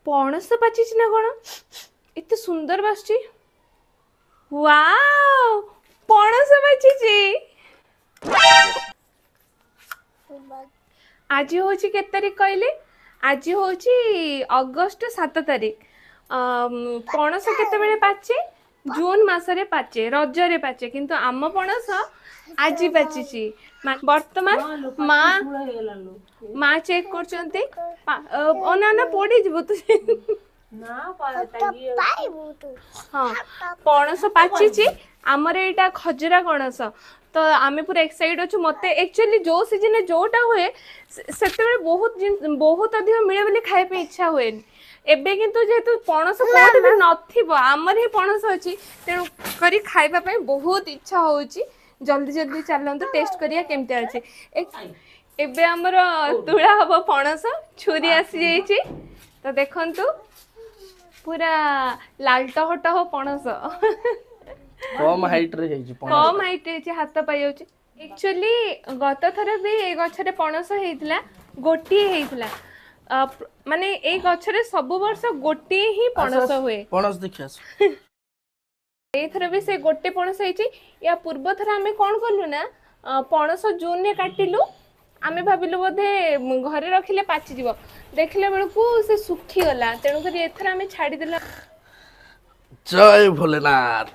पणस पाची ना कौन एत सुंदर बासुची वाव पणस पाची आज हूँ के तारीख कहले आज हूँ अगस्ट 7 तारीख पणस केते पाचे जून मसरे पाचे रजरे पाचे किंतु आम पणस आज पाची बर्तमान माँ चेक कर पड़ी जीव तु हाँ पणस पाची आमर यहाँ खजरा कणस तो आमे पूरा एक्साइटेड अच्छु मत एक्चुअली जो सीजन जोटा हुए से बहुत अधिक मिले बोली खाए इच्छा हुए एबे किंतु जेहेतु पणस कोठी भी नथिबो आमर ही पणस अछि तेणु करी खाइबा पई बहुत इच्छा होउची जल्दी जल्दी चलंतु टेस्ट करिया केमते अछि एबे हमर तुळा हबो पणस छुरी आसी जाईची तो देखंतु पूरा लालटहट हो पणस कम हाइट रे जाईची पणस कम हाइट रे हाथ पाई जाउची एक्चुअली गत थर भी ए गछरे पणस हेइतला गोटी हेइतला माने ए गछरे सब वर्ष गोटी ही पणस हुए पणस देखियास एथर भी से गोटे पणस हेइची या पूर्व थर आमे कोन करलु ना पणस जून ने काटिलु आमे भाबिलु बोधे घरे रखिले पाची जीव देखले बेलकु से सुखी गला तेनु करी एथर आमे छाडी देला जय भोलेनाथ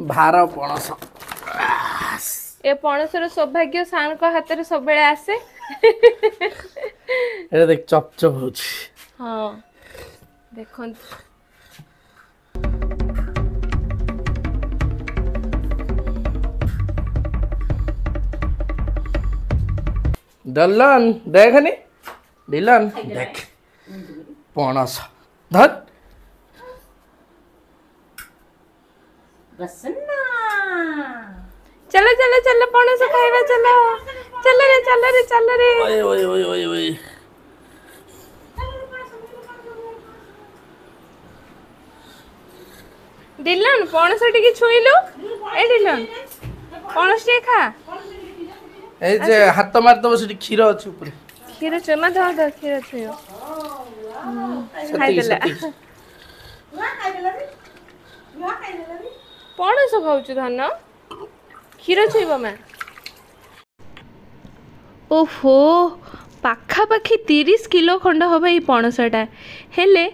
भार पणस ए पणसर सौभाग्य सान को हाथ रे सब बेले आसे ए देख चप चप होची हां देखन डलन देखनी डिलन देख पणस धत बसना चलो चलो चलो पणस खाइबा चलो चलो रे चलो रे चलो रे ओए ओए ओए ओए ओए डिलन पणस टिके छुइलु ए डिलन पणस टे खा ए जे हाथ मार दबो सेठी खीर अछि ऊपर खीर चमा ध खीर छुयो खाइ देला पणस खाउछु धन क्षीर छुईब मैं ओहो पाखापाखि 30 किलो खंड हम ये पणसटा हेले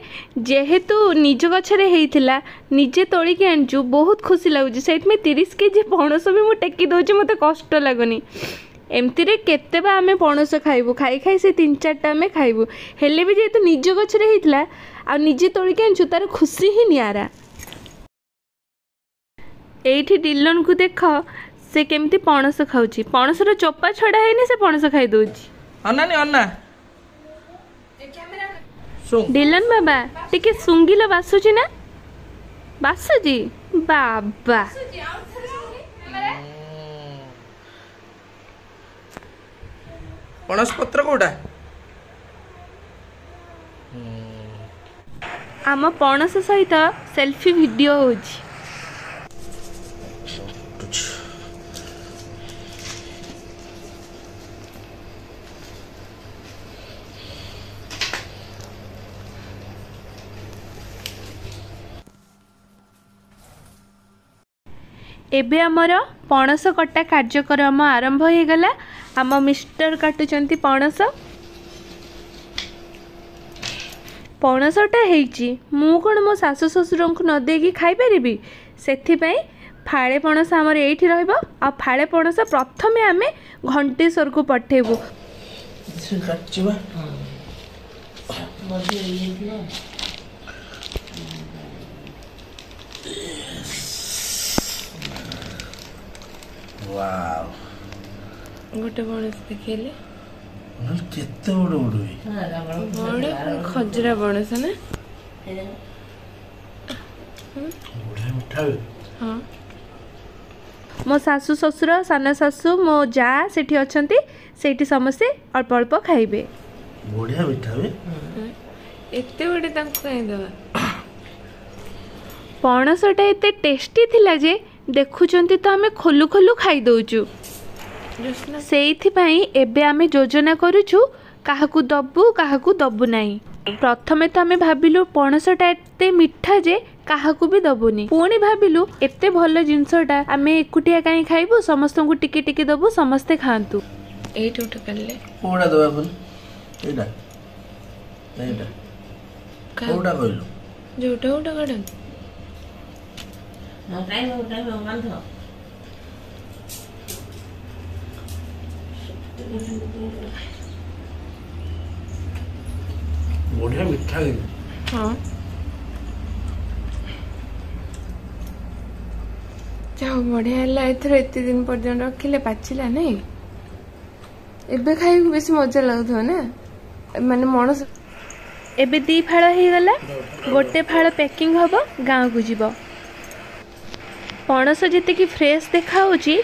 जेहेतु निज गछरे हेइथिला निजे तोड़िकी आनचु बहुत खुशी लगुच से 30 केजी पणस भी मुझे टेकी दौची मत कष्ट लगुनि एमती रे केते बा आमे पणस खाइबु खाई खाई से 3-4टा आमे खाइबु हेले भी जेहेतु निज गछरे हेइथिला आ निजे तोड़िकी आनचु तार खुशी ही नियारा एठी डिलन को देख से केमती पणस खाउची पणसर चोपा छड़ा हैनी से पणस खाई दउची अन्ना नि अन्ना डिलन बाबा टिके सुंगिला बासुची ना बासुची बाबा पणस पत्र कोडा आम पणस सहित सेल्फी वीडियो होची एबे आमर पणस कटा कार्यक्रम आरंभ हो गला आम मिस्टर काटुचंती पणस पणसटा हेइची मु कोन मो सासु ससुर को न देगी खाई परिबी सेथि पई फाळे पणस आमर एठी रहइबो आ फाळे पणस प्रथमे आमे घंटेश्वर को पठेबू से काटचिबा वाव गोटे पणस देखिले केते बड़ बड़ बड़ खजरा पणस ना बड़ा मिठा हाँ मो सासु ससुर सान सासु मो जा सेठी अछंती सेठी समस्ते अल्प अल्प खाइबे बढ़िया मिठा बे एते बड़े तांको कहि दवा पणसटा एते टेस्टी थिला जे देखुचंती तो आमे खोलु खोलु खाई दउचु ସେଇଥିପାଇଁ ଏବେ ଆମେ ଯୋଜନା କରୁଛୁ କାହାକୁ ଦବୁ କାହାକୁ ଦବୁ ନାହିଁ। ପ୍ରଥମେ ତ ଆମେ ଭାବିଲୁ ପଣସଟା ଏତେ ମିଠା ଯେ କାହାକୁ ବି ଦବୁନି। ପୁଣି ଭାବିଲୁ ଏତେ ଭଲ ଜିନିଷଟା ଆମେ ଏକୁଟିଆ କାହିଁ ଖାଇବୁ, ସମସ୍ତଙ୍କୁ ଟିକେ ଟିକେ ଦବୁ, ସମସ୍ତେ ଖାଆନ୍ତୁ। ଏଇଠି ଗୋଟେ କାଲେ କୋଉଟା ଦବା ପୁଣି? ଏଇଟା ଏଇଟା କୋଉଟା କହିଲୁ? ଯୋଉଟା ଗୋଟେ କାଢ। ବଢିଆ ମିଠା କିନ୍ତୁ। ହଁ ଯାଉ ବଢିଆ ହେଲା। ଏଥର ଏତେ ଦିନ ପର୍ଯ୍ୟନ୍ତ ରଖିଲେ ପାଚିଲା ନାଇଁ। ଏବେ ଖାଇବାକୁ ବେଶୀ ମଜା ଲାଗୁଥିବ ନା, ମାନେ ମଣିଷ। ଏବେ 2 ଫାଳ ହେଇଗଲା, ଗୋଟେ ଫାଳ ପ୍ୟାକିଂ ହବ, ଗାଁକୁ ଯିବ। ପଣସ ଯେତିକି ଫ୍ରେଶ ଦେଖା ହଉଛି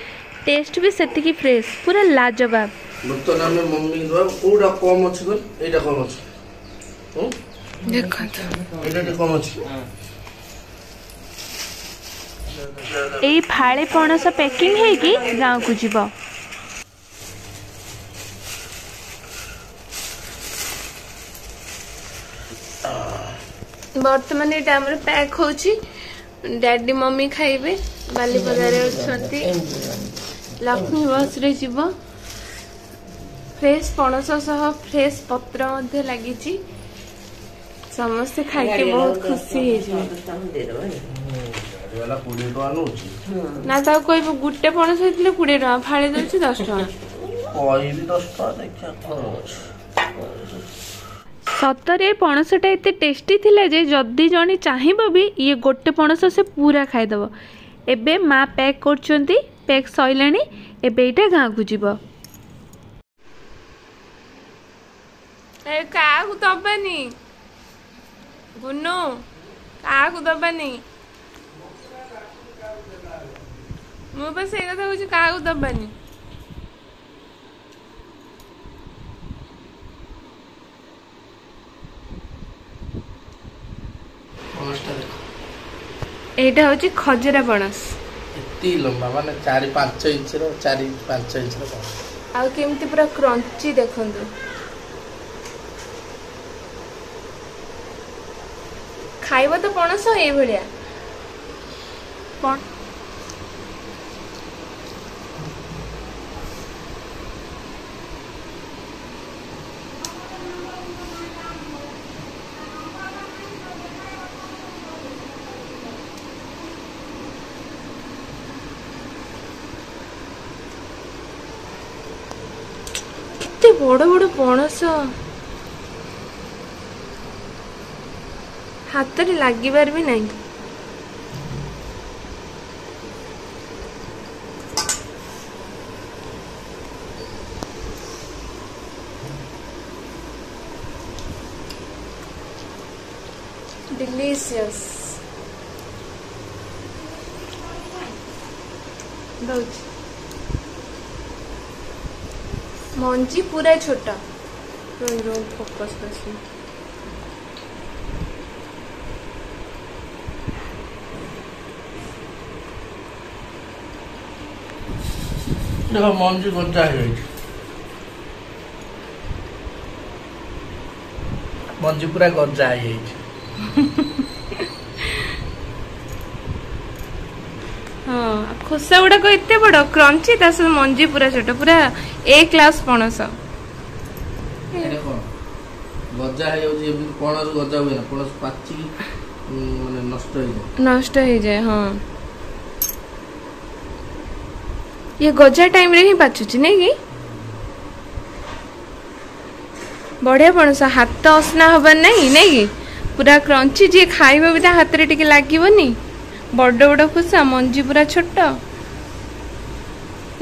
ଟେଷ୍ଟ ବି ସେତିକି ଫ୍ରେଶ, ପୁରା ଲାଜବାବ। ବର୍ତ୍ତମାନ ଆମେ ମମ୍ମି ଦବା। କୋଉଟା କମ ଅଛି କହିଲ? ଏଇଟା କମ ଅଛି। ଦେଖନ୍ତୁ ଏଇଟା ଟିକେ କମ ଅଛି। ଏଇ ଫାଳେ ପଣସ ପ୍ୟାକିଂ ହେଇକି ଗାଁକୁ ଯିବ। ବର୍ତ୍ତମାନ ଏଇଟା ଆମର ପ୍ୟାକ୍ ହଉଛି। ଡ୍ୟାଡି ମମି ଖାଇବେ, ବାଲିପଦାରେ ଅଛନ୍ତି, ଲକ୍ଷ୍ମୀ ବସରେ ଯିବ। ଫ୍ରେଶ ପଣସ ସହ ଫ୍ରେଶ ପତ୍ର ମଧ୍ୟ ଲାଗିଛି। ସମସ୍ତେ ଖାଇକି ବହୁତ ଖୁସି ହେଇଯିବେ। ନା ତାକୁ କହିବୁ ଗୋଟେ ପଣସ ହେଇଥିଲେ 20 ଟଙ୍କା, ଫାଳେ ଦଉଛି 10 ଟଙ୍କା। ସତରେ ପଣସଟା ଏତେ ଟେଷ୍ଟି ଥିଲା ଯେ ଯଦି ଜଣେ ଚାହିଁବ ବି ଇଏ ଗୋଟେ ପଣସ ସେ ପୁରା ଖାଇଦବ। ଏବେ ମା ପ୍ୟାକ୍ କରୁଛନ୍ତି, ପ୍ୟାକ୍ ସଇଲାଣି, ଏବେ ଏଇଟା ଗାଁକୁ ଯିବ। କାହାକୁ ଦବାନି ଗୁନୁ, କାହାକୁ ଦବାନି। ମୁଁ ବା ସେଇ କଥା କହୁଛି, କାହାକୁ ଦବାନି। এইটা হচ্ছে খজরা পଣସ। ଏତେ ଲମ୍ବା ମାନେ 4-5 ଇଞ୍ଚର 4-5 ଇଞ୍ଚର ପଣସ। ଆଉ କେମିତି ପୁରା କ୍ରଞ୍ଚି ଦେଖନ୍ତୁ। ଖାଇବ ତ ପଣସ ଏଇଭଳିଆ। କେତେ ବଡ଼ ବଡ଼ ପଣସ, ହାତରେ ଲାଗିବାର ବି ନାହିଁ। डिलीशियस दौच मंजी पूरा छोटा फोकस देखो मंजी गजा है, मंजी पूरा गजा है। हाँ खोसा गुड़ाक एत बड़ क्रंची मंजी पूरा छोट, पूरा ए क्लास पणस। गजा है पणस गजा हुए ना, पणस पाची माने नष्ट हो जाए। हाँ ये गजा टाइम रे ही पाचुची नहीं कि बढ़िया पणस, हाथ असना हबार नहीं नहीं कि पूरा क्रंची। जी खाइब भी हाथ रे टिके लागबनी। बड़ बड़ खोसा, मंजी पूरा छोट।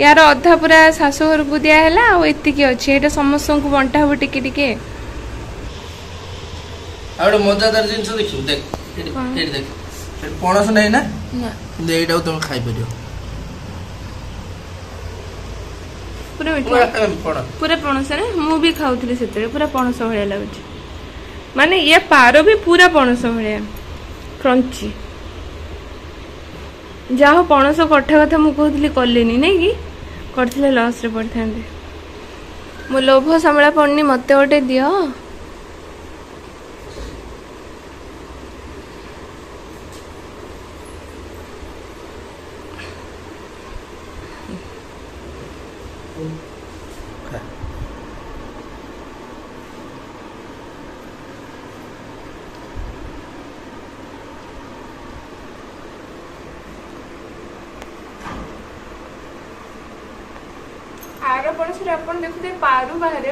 यार अधा पूरा शाशु घर को दिया एतिकी अच्छी, एटा समस्त को बंटा हम टिके टिके। मजादार जिन देखियो, देख देख पणस नहीं ना, एटा तुम खाई परियो पूरा मीठा पूरा पणस ना। मु भी खाऊथली सेते पूरा पणस भलिया लागुची, माने ये पारो भी पूरा पणस भलिया क्रंची। जाहो पणस कठा कथा मु कहतली कलेनी नहीं कि करथिले लॉस रे पड़थांदे मो लोभ संभला पड़नी मते गोटे दियो आर पणस रे अपन देखुते पारू बाहर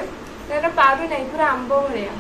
तार पारू नहीं पूरा आंब भलिया